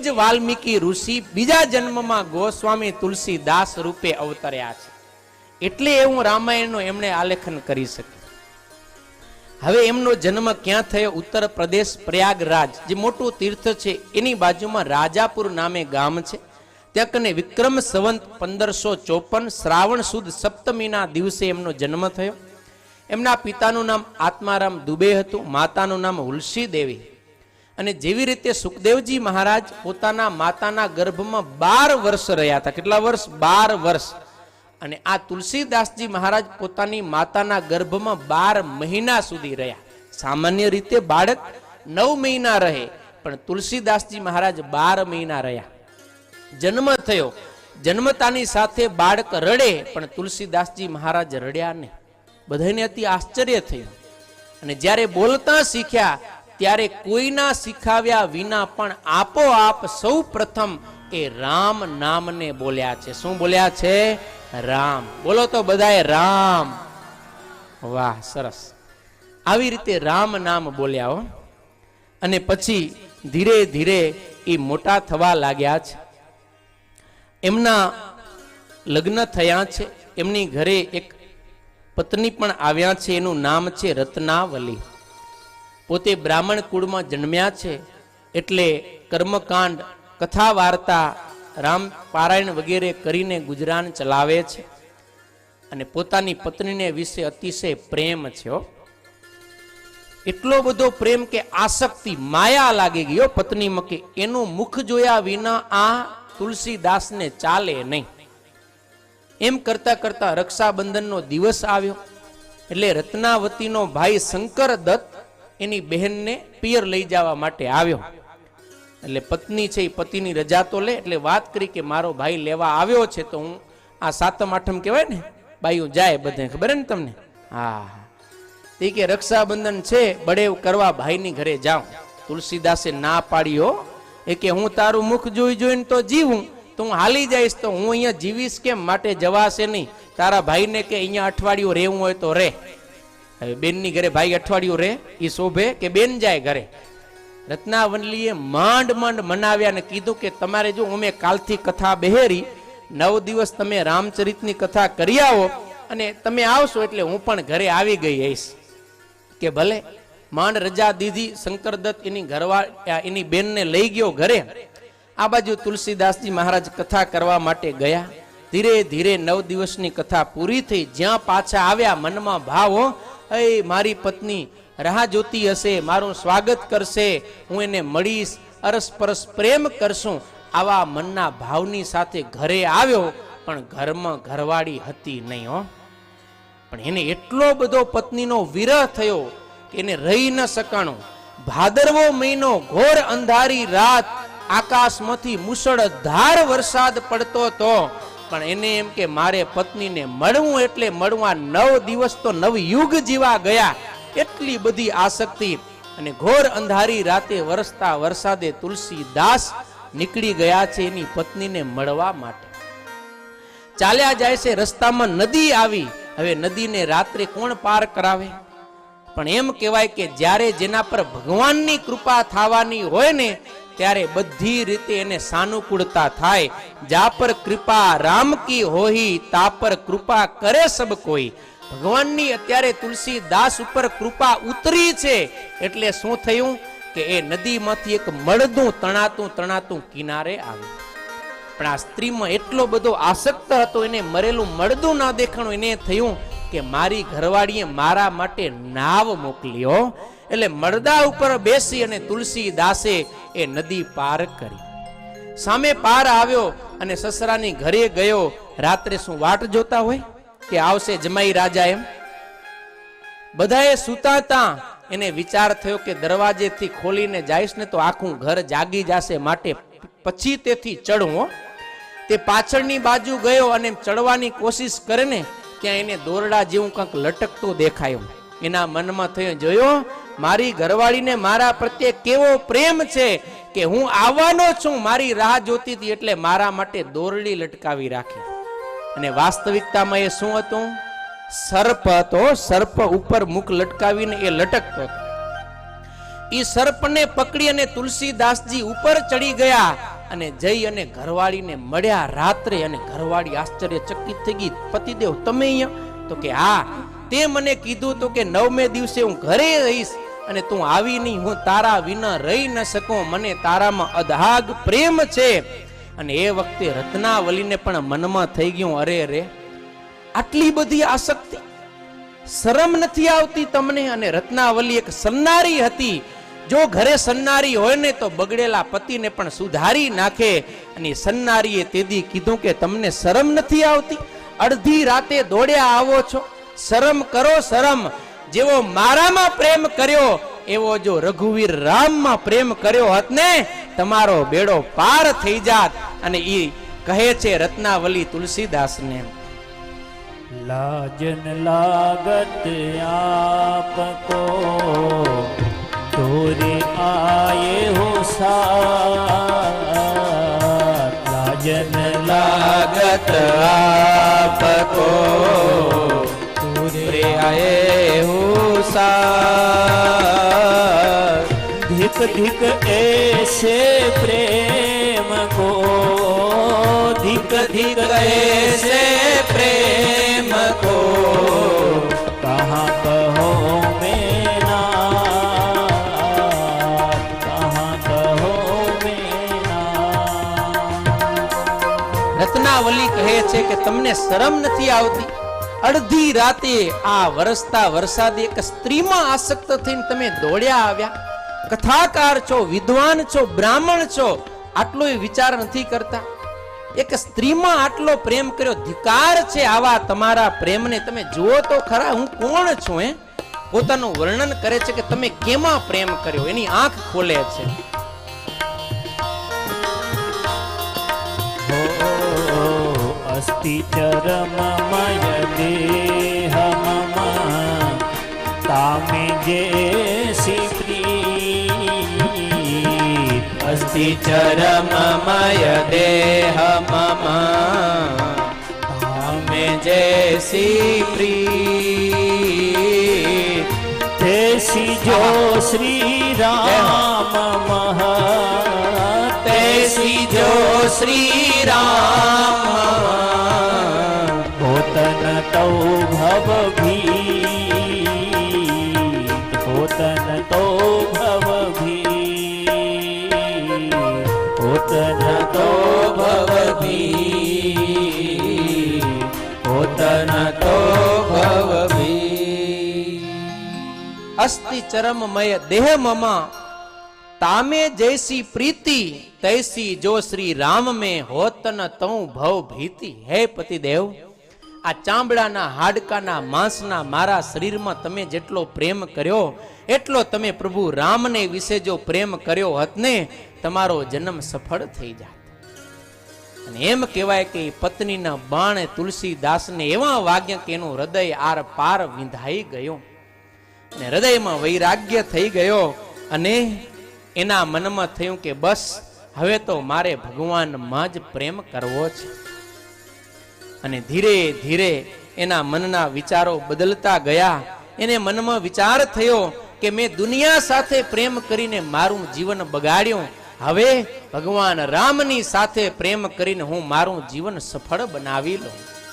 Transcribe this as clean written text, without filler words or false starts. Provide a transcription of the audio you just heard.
જ વાલ્મીકી ઋષિ બીજા જન્મમાં ગોસ્વામી તુલસીદાસ રૂપે અવતર્યા છે. એટલે એવું રામાયણનું એમણે આલેખન કરી શકે. હવે એમનો જન્મ ક્યાં થયો? ઉત્તર પ્રદેશ પ્રયાગરાજ જે મોટું તીર્થ છે એની બાજુમાં રાજાપુર નામે ગામ છે. ત્યાં કને વિક્રમ સંવંત 1554 શ્રાવણ સુદ સપ્તમીના દિવસે એમનો જન્મ થયો. એમના પિતાનું નામ આત્મારામ દુબે હતું, માતાનું નામ હુલસી દેવી. અને જેવી રીતે સુખદેવજી મહારાજ પોતાના માતાના ગર્ભમાં 12 વર્ષ રહ્યા હતા. કેટલા વર્ષ? 12 વર્ષ. અને આ તુલસીદાસજી મહારાજ પોતાની માતાના ગર્ભમાં 12 મહિના સુધી રહ્યા. સામાન્ય રીતે બાળક 9 મહિના રહે, પણ તુલસીદાસજી મહારાજ 12 મહિના રહ્યા. જન્મ થયો, જન્મતાની સાથે બાળક રડે, પણ તુલસીદાસજી મહારાજ રડ્યા નહીં. બધાને અતિ આશ્ચર્ય થયું. અને જ્યારે બોલતા શીખ્યા ત્યારે કોઈના શીખાવ્યા વિના પણ આપોઆપ સૌ પ્રથમ એ રામ નામને બોલ્યા છે. શું બોલ્યા છે? રામ. બોલો તો બધાએ રામ. વાહ, સરસ. આવી રીતે રામ નામ બોલ્યા હો. અને પછી ધીરે ધીરે એ મોટા થવા લાગ્યા છે. એમના લગ્ન થયા છે. એમની ઘરે એક પત્ની પણ આવ્યા છે. એનું નામ છે રત્નાવલી. પોતે બ્રાહ્મણ કુળમાં જન્મ્યા છે એટલે કર્મકાંડ, કથા વાર્તા, રામ પારાયણ વગેરે કરીને ગુજરાન ચલાવે છે. અને પોતાની પત્નીને વિશે અતિશય પ્રેમ છે. એટલો બધો પ્રેમ કે આસક્તિ, માયા લાગી ગયો પત્નીમાં કે એનું મુખ જોયા વિના આ તુલસીદાસને ચાલે નહીં. એમ કરતા કરતા રક્ષાબંધનનો દિવસ આવ્યો. એટલે રત્નાવતીનો ભાઈ શંકર દત્ત એની બહેનને પિયર લઈ જવા માટે આવ્યો. એટલે પત્ની છે એ પતિની રજા તો લે, એટલે વાત કરી કે મારો ભાઈ લેવા આવ્યો છે તો હું આ સાતમ આઠમ કહેવાય ને, બાઈઓ જાય બધે, ખબર ને તમને? હા, તે કે રક્ષાબંધન છે, બળેવ કરવા ભાઈની ઘરે જાઉં. તુલસીદાસે ના પાડ્યો. એ કે હું તારું મુખ જોઈ જોઈને તો જીવું, તો હું હાલી જઈશ તો હું અહીંયા જીવીશ કેમ? માટે જવાશે નહીં. તારા ભાઈને કે અહીંયા અઠવાડિયું રહેવું હોય તો રે. હવે બેનની ઘરે ભાઈ અઠવાડિયું રે એ શોભે કે બેન જાય ઘરે? રત્નાવલીએ માંડ માંડ મનાવ્યા ને કીધું કે તમારે જો અમે કાલથી કથા બહેરી, 9 દિવસ તમે રામચરિતની કથા કરી આવો અને તમે આવશો એટલે હું પણ ઘરે આવી ગઈ હઈશ. કે ભલે. માંડ રજા દીધી. શંકરદત્ત એની એની બેનને લઈ ગયો ઘરે. આ બાજુ તુલસીદાસજી મહારાજ કથા કરવા માટે ગયા. ધીરે ધીરે 9 દિવસની કથા પૂરી થઈ. જ્યાં પાછા આવ્યા મનમાં ભાવ, એ મારી પત્ની રાહ જોતી હશે, મારું સ્વાગત કરશે, હું એને મળીશ, અરસપરસ પ્રેમ કરશું, આવા મનના ભાવની સાથે ઘરે આવ્યો. પણ ઘરમાં ઘરવાળી હતી નહીં હો. પણ એને એટલો બધો પત્નીનો વિરહ થયો કે એને રહી ન સકાણું. ભાદરવો મહિનો, ઘોર અંધારી રાત, આકાશમાંથી મુશળધાર વરસાદ પડતો હતો. પણ એને એમ કે મારે પત્નીને મળવું એટલે મળવા. 9 દિવસ તો નવયુગ જીવા ગયા. એટલી બધી આસક્તિ. અને ઘોર અંધારી રાતે વરસતા વરસાદે તુલસીદાસ નીકળી ગયા છે એની પત્નીને મળવા માટે. ચાલ્યા જાય છે, રસ્તામાં નદી આવી. હવે નદીને રાત્રે કોણ પાર કરાવે? પણ એમ કહેવાય કે જ્યારે જેના પર ભગવાનની કૃપા થવાની હોય ને ત્યારે બધી રીતે એને સાનુકૂળતા થાય. જા પર કૃપા રામ કી હોહી, તા પર કૃપા કરે સબ કોઈ. ભગવાનની અત્યારે તુલસીદાસ ઉપર કૃપા ઉતરી છે. એટલે શું થયું કે એ નદીમાંથી એક મળદું તણાતું કિનારે આવ્યું. પણ આ સ્ત્રીમાં એટલો બધો આસક્ત હતો, એને મરેલું મળદું ના દેખાણું. એને થયું કે મારી ઘરવાળીએ મારા માટે નાવ મોકલ્યો. એટલે મળદા ઉપર બેસી અને તુલસીદાસે એ નદી પાર કરી. સામે પાર આવ્યો અને સસરાની ઘરે ગયો. રાત્રે શું વાટ જોતા હોય કે આવશે જમાઈ રાજા? એમ બધાએ સુતાતા. એને વિચાર થયો કે દરવાજેથી ખોલીને જઈશ ને તો આખું ઘર જાગી જશે, માટે પછી તેથી ચડવું. તે પાછળની બાજુ ગયો અને ચડવાની કોશિશ કરે ને ત્યાં એને દોરડા જેવું કંઈક લટકતું દેખાયું. એના મનમાં થયો, જોયો મારી ઘરવાળીને મારા પ્રત્યે કેવો પ્રેમ છે કે હું આવવાનો છું, મારી રાહ જોતી હતી એટલે મારા માટે દોરડી લટકાવી રાખી. અને વાસ્તવિકતામાં એ શું હતું? સર્પ હતો. સર્પ ઉપર મુખ લટકાવીને એ લટકતો હતો. એ સર્પને પકડી અને તુલસીદાસજી ઉપર ચડી ગયા અને જઈ અને ઘરવાળીને મળ્યા રાત્રે, અને ઘરવાળી આશ્ચર્યચકિત થઈ ગઈ. પતિદેવ તમે અહીંયા? તો કે હા, તે મને કીધું તો કે 9મે દિવસે હું ઘરે રહીશ અને તું આવી નહીં, હું તારા વિના રહી ન શકું, મને તારામાં અધાગ પ્રેમ છે. અને એ વખતે રત્નાવલીને પણ મનમાં થઈ ગયું, અરે રે આટલી બધી આસક્તિ, શરમ નથી આવતી તમને? અને રત્નાવલી એક સન્નારી હતી. જો ઘરે સન્નારી હોય ને તો બગડેલા પતિને પણ સુધારી નાખે. અને સન્નારીએ તેદી કીધું કે તમને શરમ નથી આવતી? અડધી રાતે દોડ્યા આવો છો? શરમ કરો, શરમ. જેવો મારામાં પ્રેમ કર્યો એવો જો રઘુવીર રામમાં પ્રેમ કર્યો હોત ને, તમારો બેડો પાર થઈ જાત. અને ઈ કહે છે રત્નાવલી તુલસીદાસને, लाजन लागत आपको तोरे आए हो साथ, लाजन लागत आपको तोरे आए हो साथ, धिक धिक ऐसे प्रेम को, धिक धिक ऐसे प्रेम को कहाँ कहो मेरा, कहाँ कहो मेरा। રત્નાવલી કહે છે કે તમને શરમ નથી આવતી? અડધી રાતે આ વરસતા વરસાદે એક સ્ત્રીમાં આસક્ત થઈને તમે દોડ્યા આવ્યા. કથાકાર છો, વિદ્વાન છો, બ્રાહ્મણ છો, આટલો વિચાર નથી કરતા? એક સ્ત્રીમાં આટલો પ્રેમ કર્યો, ધિકાર છે આવા તમારા પ્રેમને. તમે જુઓ તો ખરા હું કોણ છું. પોતાનું વર્ણન કરે છે કે તમે કેમાં પ્રેમ કર્યો, એની આંખ ખોલે છે. अस्ति चरममय देह मम तामे जैसी प्रीत, अस्ति चरममय देह मम तामे जैसी प्रीत, तैसी जो श्री राम मह, तैसी जो श्री राम होतन तो भव भीत, होतन तो भव भीत, होतन तो भव भीत, होतन तो भव भीत। अस्ति चरममय देह मम तामे जैसी प्रीति, तैसी जो श्री राम में होतन तऊ भव भीति। હે પતિદેવ, આ ચામડાના હાડકાના માંસના મારા શરીરમાં તમે જેટલો પ્રેમ કર્યો એટલો તમે પ્રભુ રામને વિશે જો પ્રેમ કર્યો હોત ને, તમારો જન્મ સફળ થઈ જાત. અને એમ કહેવાય કે પત્નીના બાણે તુલસીદાસને એવા વાગ્યા કે એનું હૃદય આર પાર વિંધાઈ ગયું અને હૃદયમાં વૈરાગ્ય થઈ ગયો. અને એના મનમાં થયું કે બસ હવે તો મારે ભગવાનમાં જ પ્રેમ કરવો છે. અને ધીરે ધીરે એના મનના વિચારો બદલતા ગયા. એને મનમાં વિચાર થયો કે મેં દુનિયા સાથે પ્રેમ કરીને મારું જીવન બગાડ્યું, હવે ભગવાન રામની સાથે પ્રેમ કરીને હું મારું જીવન સફળ બનાવી લઉં.